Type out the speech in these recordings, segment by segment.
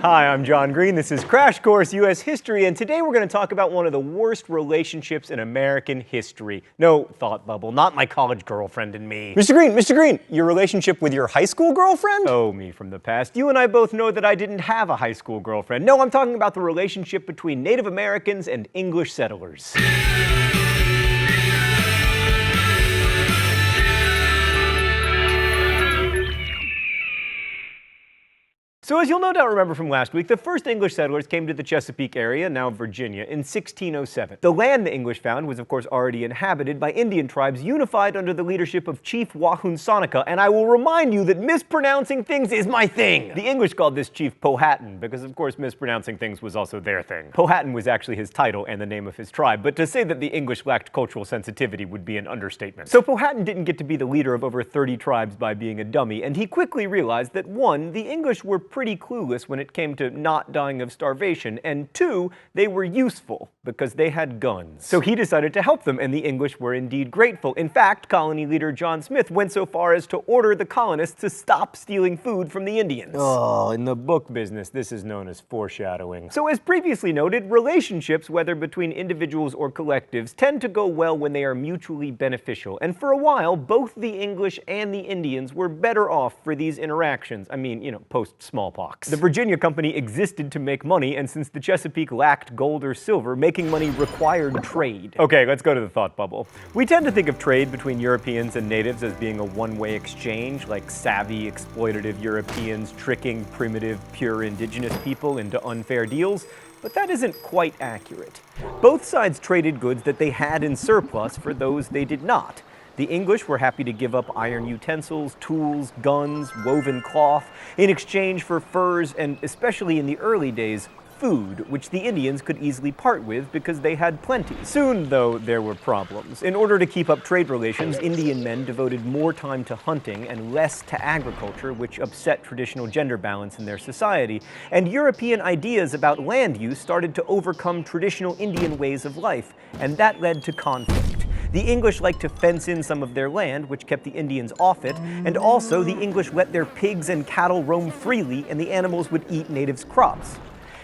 Hi, I'm John Green. This is Crash Course U.S. History, and today we're going to talk about one of the worst relationships in American history. No, thought bubble, not my college girlfriend and me. Mr. Green, your relationship with your high school girlfriend? Oh, me from the past. You and I both know that I didn't have a high school girlfriend. No, I'm talking about the relationship between Native Americans and English settlers. So as you'll no doubt remember from last week, the first English settlers came to the Chesapeake area, now Virginia, in 1607. The land the English found was of course already inhabited by Indian tribes unified under the leadership of Chief Wahunsonica, and I will remind you that mispronouncing things is my thing! The English called this chief Powhatan, because of course mispronouncing things was also their thing. Powhatan was actually his title and the name of his tribe, but to say that the English lacked cultural sensitivity would be an understatement. So Powhatan didn't get to be the leader of over 30 tribes by being a dummy, and he quickly realized that 1, the English were pretty clueless when it came to not dying of starvation, and 2, they were useful because they had guns. So he decided to help them, and the English were indeed grateful. In fact, colony leader John Smith went so far as to order the colonists to stop stealing food from the Indians. Oh, in the book business, this is known as foreshadowing. So as previously noted, relationships, whether between individuals or collectives, tend to go well when they are mutually beneficial, and for a while, both the English and the Indians were better off for these interactions. I mean, you know, post-smallpox. The Virginia Company existed to make money, and since the Chesapeake lacked gold or silver, making money required trade. Okay, let's go to the thought bubble. We tend to think of trade between Europeans and natives as being a one-way exchange, like savvy, exploitative Europeans tricking primitive, pure indigenous people into unfair deals, but that isn't quite accurate. Both sides traded goods that they had in surplus for those they did not. The English were happy to give up iron utensils, tools, guns, woven cloth, in exchange for furs and, especially in the early days, food, which the Indians could easily part with because they had plenty. Soon, though, there were problems. In order to keep up trade relations, Indian men devoted more time to hunting and less to agriculture, which upset traditional gender balance in their society, and European ideas about land use started to overcome traditional Indian ways of life, and that led to conflict. The English liked to fence in some of their land, which kept the Indians off it, and also the English let their pigs and cattle roam freely, and the animals would eat natives' crops.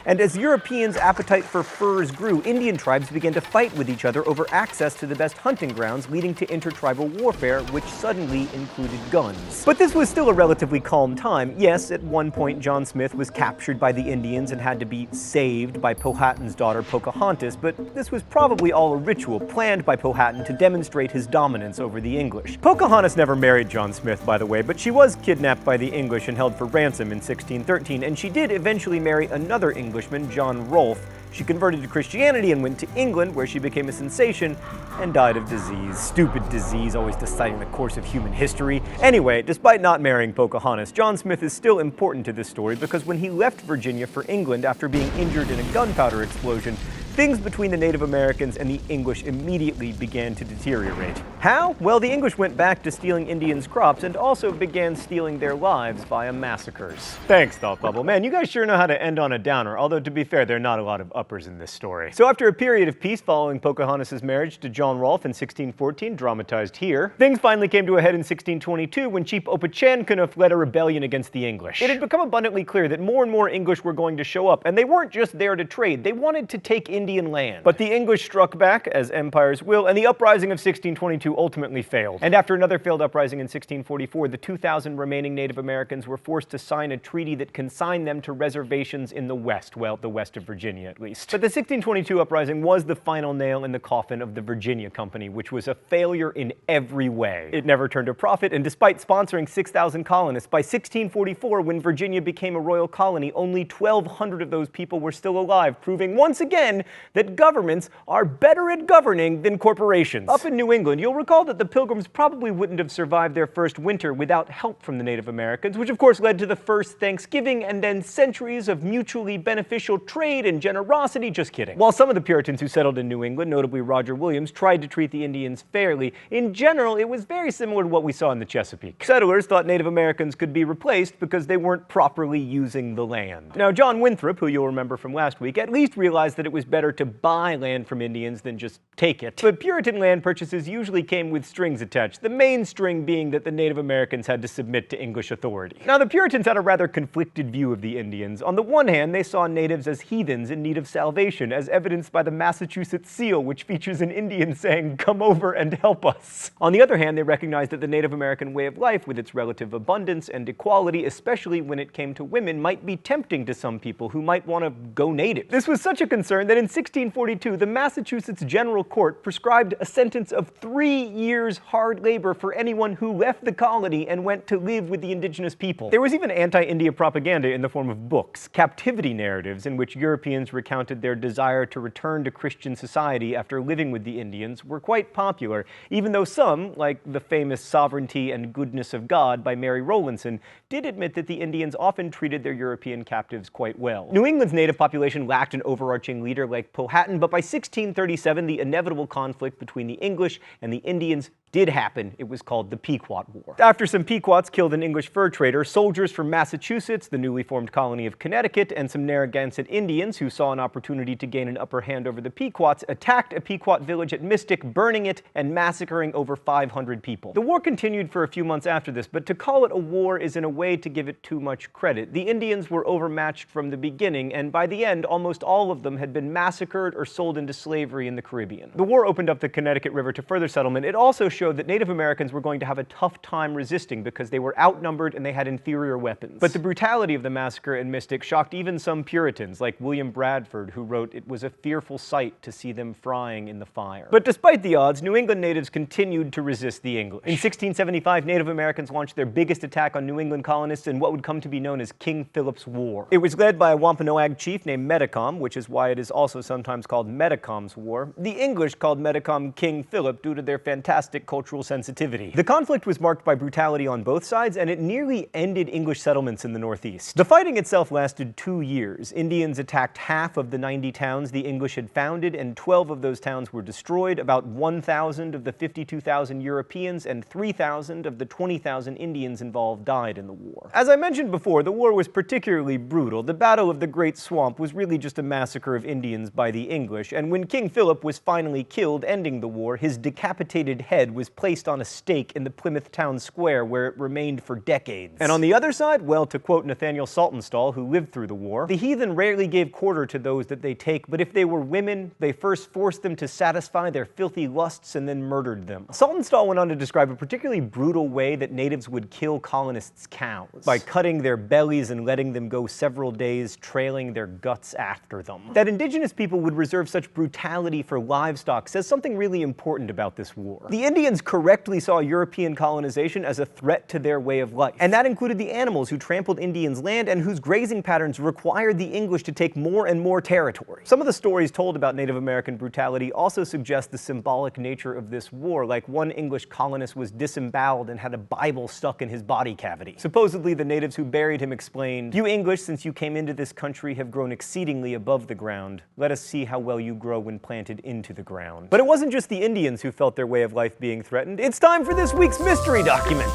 And as Europeans' appetite for furs grew, Indian tribes began to fight with each other over access to the best hunting grounds, leading to intertribal warfare, which suddenly included guns. But this was still a relatively calm time. Yes, at one point John Smith was captured by the Indians and had to be saved by Powhatan's daughter Pocahontas, but this was probably all a ritual planned by Powhatan to demonstrate his dominance over the English. Pocahontas never married John Smith, by the way, but she was kidnapped by the English and held for ransom in 1613, and she did eventually marry another Englishman, John Rolfe. She converted to Christianity and went to England, where she became a sensation and died of disease. Stupid disease, always deciding the course of human history. Anyway, despite not marrying Pocahontas, John Smith is still important to this story because when he left Virginia for England after being injured in a gunpowder explosion, things between the Native Americans and the English immediately began to deteriorate. How? Well, the English went back to stealing Indians' crops and also began stealing their lives via massacres. Thanks, Thought Bubble. Man, you guys sure know how to end on a downer, although to be fair, there are not a lot of uppers in this story. So after a period of peace following Pocahontas' marriage to John Rolfe in 1614, dramatized here, things finally came to a head in 1622 when Chief Opechancanough led a rebellion against the English. It had become abundantly clear that more and more English were going to show up, and they weren't just there to trade, they wanted to take Indian land. But the English struck back, as empires will, and the uprising of 1622 ultimately failed. And after another failed uprising in 1644, the 2,000 remaining Native Americans were forced to sign a treaty that consigned them to reservations in the West, well, the west of Virginia at least. But the 1622 uprising was the final nail in the coffin of the Virginia Company, which was a failure in every way. It never turned a profit, and despite sponsoring 6,000 colonists, by 1644, when Virginia became a royal colony, only 1,200 of those people were still alive, proving once again that governments are better at governing than corporations. Up in New England, you'll recall that the Pilgrims probably wouldn't have survived their first winter without help from the Native Americans, which of course led to the first Thanksgiving and then centuries of mutually beneficial trade and generosity. Just kidding. While some of the Puritans who settled in New England, notably Roger Williams, tried to treat the Indians fairly, in general it was very similar to what we saw in the Chesapeake. Settlers thought Native Americans could be replaced because they weren't properly using the land. Now, John Winthrop, who you'll remember from last week, at least realized that it was better better to buy land from Indians than just take it. But Puritan land purchases usually came with strings attached, the main string being that the Native Americans had to submit to English authority. Now, the Puritans had a rather conflicted view of the Indians. On the one hand, they saw natives as heathens in need of salvation, as evidenced by the Massachusetts seal, which features an Indian saying, "Come over and help us." On the other hand, they recognized that the Native American way of life, with its relative abundance and equality, especially when it came to women, might be tempting to some people who might want to go native. This was such a concern that in 1642, the Massachusetts General Court prescribed a sentence of 3 years hard labor for anyone who left the colony and went to live with the indigenous people. There was even anti-India propaganda in the form of books, captivity narratives, in which Europeans recounted their desire to return to Christian society after living with the Indians, were quite popular, even though some, like the famous Sovereignty and Goodness of God by Mary Rowlandson, did admit that the Indians often treated their European captives quite well. New England's native population lacked an overarching leader like Powhatan, but by 1637, the inevitable conflict between the English and the Indians did happen. It was called the Pequot War. After some Pequots killed an English fur trader, soldiers from Massachusetts, the newly formed colony of Connecticut, and some Narragansett Indians who saw an opportunity to gain an upper hand over the Pequots attacked a Pequot village at Mystic, burning it and massacring over 500 people. The war continued for a few months after this, but to call it a war is in a way to give it too much credit. The Indians were overmatched from the beginning, and by the end, almost all of them had been massacred or sold into slavery in the Caribbean. The war opened up the Connecticut River to further settlement. It also showed that Native Americans were going to have a tough time resisting because they were outnumbered and they had inferior weapons. But the brutality of the massacre in Mystic shocked even some Puritans, like William Bradford, who wrote, "It was a fearful sight to see them frying in the fire." But despite the odds, New England natives continued to resist the English. In 1675, Native Americans launched their biggest attack on New England colonists in what would come to be known as King Philip's War. It was led by a Wampanoag chief named Metacom, which is why it is also sometimes called Metacom's War. The English called Metacom King Philip due to their fantastic cultural sensitivity. The conflict was marked by brutality on both sides, and it nearly ended English settlements in the Northeast. The fighting itself lasted 2 years. Indians attacked half of the 90 towns the English had founded, and 12 of those towns were destroyed. About 1,000 of the 52,000 Europeans and 3,000 of the 20,000 Indians involved died in the war. As I mentioned before, the war was particularly brutal. The Battle of the Great Swamp was really just a massacre of Indians by the English, and when King Philip was finally killed, ending the war, his decapitated head was placed on a stake in the Plymouth town square, where it remained for decades. And on the other side, well, to quote Nathaniel Saltonstall, who lived through the war, "The heathen rarely gave quarter to those that they take, but if they were women, they first forced them to satisfy their filthy lusts and then murdered them." Saltonstall went on to describe a particularly brutal way that natives would kill colonists' cows, by cutting their bellies and letting them go several days, trailing their guts after them. That indigenous people would reserve such brutality for livestock says something really important about this war. The Indians correctly saw European colonization as a threat to their way of life, and that included the animals who trampled Indians' land and whose grazing patterns required the English to take more and more territory. Some of the stories told about Native American brutality also suggest the symbolic nature of this war, like one English colonist was disemboweled and had a Bible stuck in his body cavity. Supposedly, the natives who buried him explained, "You English, since you came into this country, have grown exceedingly above the ground. Let us see how well you grow when planted into the ground." But it wasn't just the Indians who felt their way of life being threatened. It's time for this week's mystery document.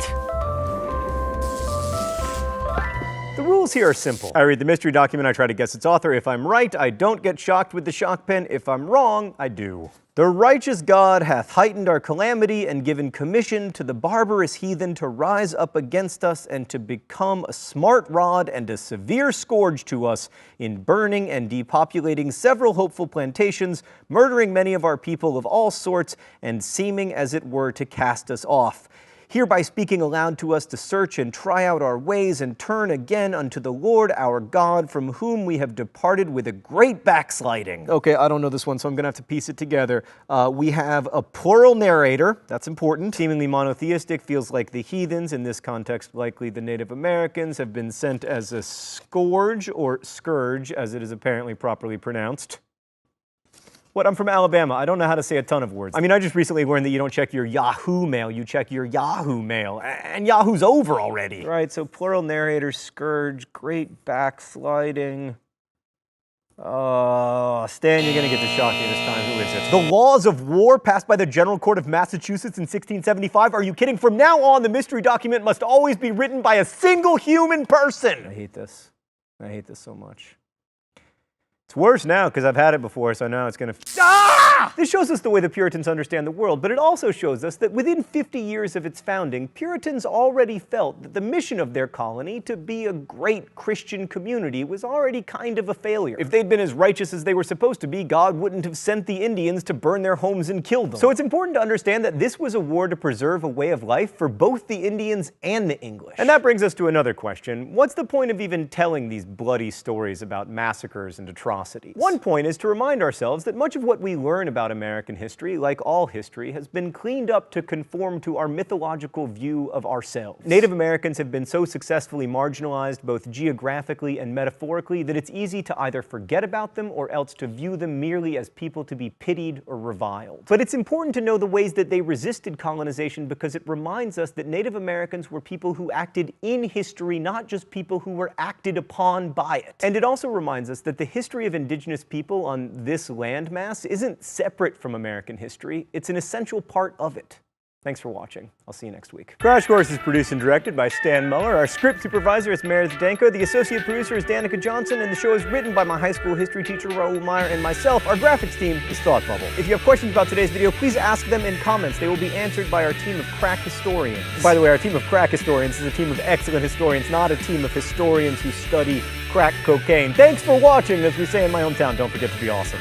The rules here are simple. I read the mystery document, I try to guess its author. If I'm right, I don't get shocked with the shock pen. If I'm wrong, I do. The righteous God hath heightened our calamity and given commission to the barbarous heathen to rise up against us and to become a smart rod and a severe scourge to us in burning and depopulating several hopeful plantations, murdering many of our people of all sorts, and seeming as it were to cast us off. Hereby speaking aloud to us to search and try out our ways and turn again unto the Lord our God, from whom we have departed with a great backsliding. Okay, I don't know this one, so I'm going to have to piece it together. We have a plural narrator. That's important. Seemingly monotheistic, feels like the heathens, in this context likely the Native Americans, have been sent as a scourge, or scourge, as it is apparently properly pronounced. What? I'm from Alabama. I don't know how to say a ton of words. I mean, I just recently learned that you don't check your Yahoo mail, you check your Yahoo mail. And Yahoo's over already. Right, so plural narrator, scourge, great backsliding. Stan, you're gonna get to shock me this time. Who is it? The laws of war passed by the General Court of Massachusetts in 1675? Are you kidding? From now on, the mystery document must always be written by a single human person. I hate this. I hate this so much. It's worse now because I've had it before, so now it's gonna... This shows us the way the Puritans understand the world, but it also shows us that within 50 years of its founding, Puritans already felt that the mission of their colony to be a great Christian community was already kind of a failure. If they'd been as righteous as they were supposed to be, God wouldn't have sent the Indians to burn their homes and kill them. So it's important to understand that this was a war to preserve a way of life for both the Indians and the English. And that brings us to another question. What's the point of even telling these bloody stories about massacres and atrocities? One point is to remind ourselves that much of what we learn about American history, like all history, has been cleaned up to conform to our mythological view of ourselves. Native Americans have been so successfully marginalized both geographically and metaphorically that it's easy to either forget about them or else to view them merely as people to be pitied or reviled. But it's important to know the ways that they resisted colonization because it reminds us that Native Americans were people who acted in history, not just people who were acted upon by it. And it also reminds us that the history of indigenous people on this landmass isn't separate from American history, it's an essential part of it. Thanks for watching. I'll see you next week. Crash Course is produced and directed by Stan Muller. Our script supervisor is Meredith Danko. The associate producer is Danica Johnson, and the show is written by my high school history teacher, Raoul Meyer, and myself. Our graphics team is Thought Bubble. If you have questions about today's video, please ask them in comments. They will be answered by our team of crack historians. By the way, our team of crack historians is a team of excellent historians, not a team of historians who study crack cocaine. Thanks for watching. As we say in my hometown, don't forget to be awesome.